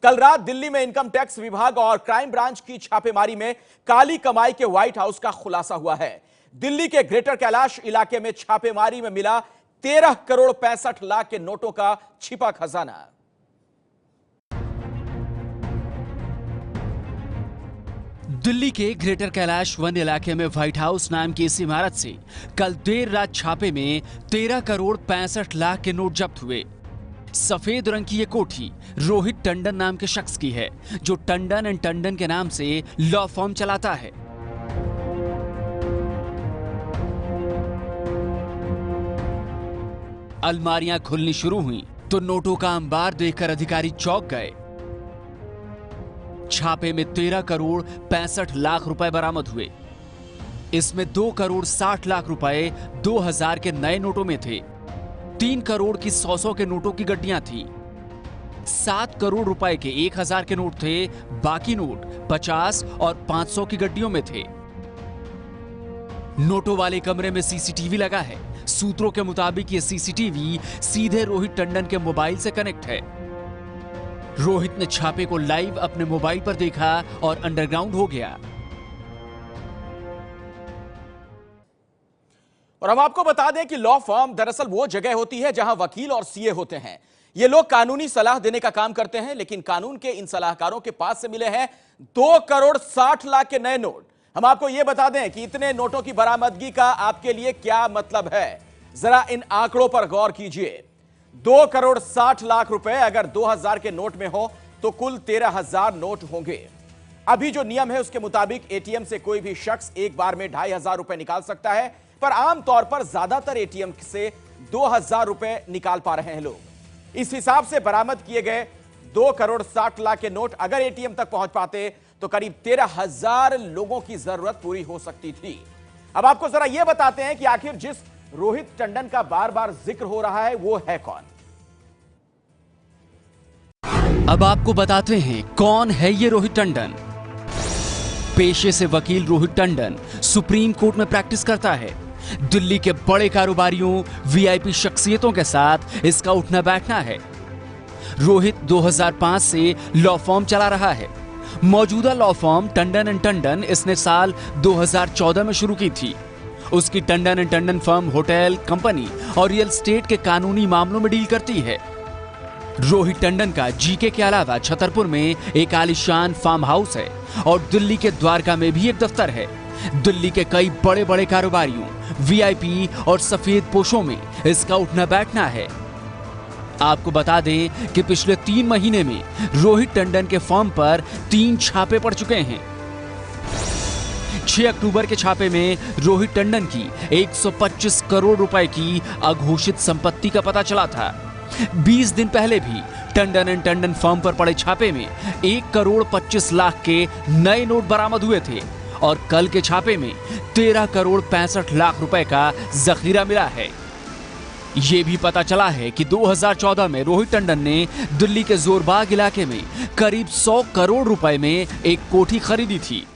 कल रात दिल्ली में इनकम टैक्स विभाग और क्राइम ब्रांच की छापेमारी में काली कमाई के व्हाइट हाउस का खुलासा हुआ है। दिल्ली के ग्रेटर कैलाश इलाके में छापेमारी में मिला 13 करोड़ 65 लाख के नोटों का छिपा खजाना। दिल्ली के ग्रेटर कैलाश वन इलाके में व्हाइट हाउस नाम की इस इमारत से कल देर रात छापे में 13 करोड़ 65 लाख के नोट जब्त हुए। सफेद रंग की यह कोठी रोहित टंडन नाम के शख्स की है, जो टंडन एंड टंडन के नाम से लॉ फर्म चलाता है। अलमारियां खुलनी शुरू हुई तो नोटों का अंबार देखकर अधिकारी चौंक गए। छापे में 13 करोड़ 65 लाख रुपए बरामद हुए। इसमें 2 करोड़ 60 लाख रुपए 2000 के नए नोटों में थे। 3 करोड़ की 100 के नोटों की गड्डियां थी। 7 करोड़ रुपए के 1000 के नोट थे। बाकी नोट 50 और 500 की गड्डियों में थे। नोटों वाले कमरे में सीसीटीवी लगा है। सूत्रों के मुताबिक यह सीसीटीवी सीधे रोहित टंडन के मोबाइल से कनेक्ट है। रोहित ने छापे को लाइव अपने मोबाइल पर देखा और अंडरग्राउंड हो गया। और हम आपको बता दें कि लॉ फर्म दरअसल वो जगह होती है जहां वकील और सीए होते हैं। ये लोग कानूनी सलाह देने का काम करते हैं, लेकिन कानून के इन सलाहकारों के पास से मिले हैं 2 करोड़ 60 लाख के नए नोट। हम आपको यह बता दें कि इतने नोटों की बरामदगी का आपके लिए क्या मतलब है। जरा इन आंकड़ों पर गौर कीजिए। 2 करोड़ 60 लाख रुपए अगर 2000 के नोट में हो तो कुल 13,000 नोट होंगे। अभी जो नियम है उसके मुताबिक एटीएम से कोई भी शख्स एक बार में 2,500 रुपए निकाल सकता है, पर आमतौर पर ज्यादातर एटीएम से 2,000 रुपए निकाल पा रहे हैं लोग। इस हिसाब से बरामद किए गए 2 करोड़ 60 लाख के नोट अगर एटीएम तक पहुंच पाते तो करीब 13,000 लोगों की जरूरत पूरी हो सकती थी। अब आपको जरा यह बताते हैं कि आखिर जिस रोहित टंडन का बार बार जिक्र हो रहा है वो है कौन। अब आपको बताते हैं कौन है ये रोहित टंडन। पेशे से वकील रोहित टंडन सुप्रीम कोर्ट में प्रैक्टिस करता है। दिल्ली के बड़े कारोबारियों, वीआईपी शख्सियतों के साथ इसका उठना बैठना है। रोहित 2005 से लॉ फर्म चला रहा है। मौजूदा law firm Tandon and Tandon इसने साल 2014 में शुरू की थी। उसकी Tandon and Tandon firm hotel, company और रियल एस्टेट के कानूनी मामलों में डील करती है। रोहित टंडन का जीके के अलावा छतरपुर में एक आलीशान फार्म हाउस है और दिल्ली के द्वारका में भी एक दफ्तर है। दिल्ली के कई बड़े बड़े कारोबारियों, वीआईपी और सफेद पोशों में इसका उठना बैठना है। आपको बता दें कि पिछले 3 महीने में रोहित टंडन के फर्म पर 3 छापे पड़ चुके हैं। 6 अक्टूबर के छापे में रोहित टंडन की 125 करोड़ रुपए की अघोषित संपत्ति का पता चला था। 20 दिन पहले भी टंडन एंड टंडन फर्म पर पड़े छापे में 1 करोड़ 25 लाख के नए नोट बरामद हुए थे और कल के छापे में 13 करोड़ 65 लाख रुपए का जखीरा मिला है। यह भी पता चला है कि 2014 में रोहित टंडन ने दिल्ली के जोरबाग इलाके में करीब 100 करोड़ रुपए में एक कोठी खरीदी थी।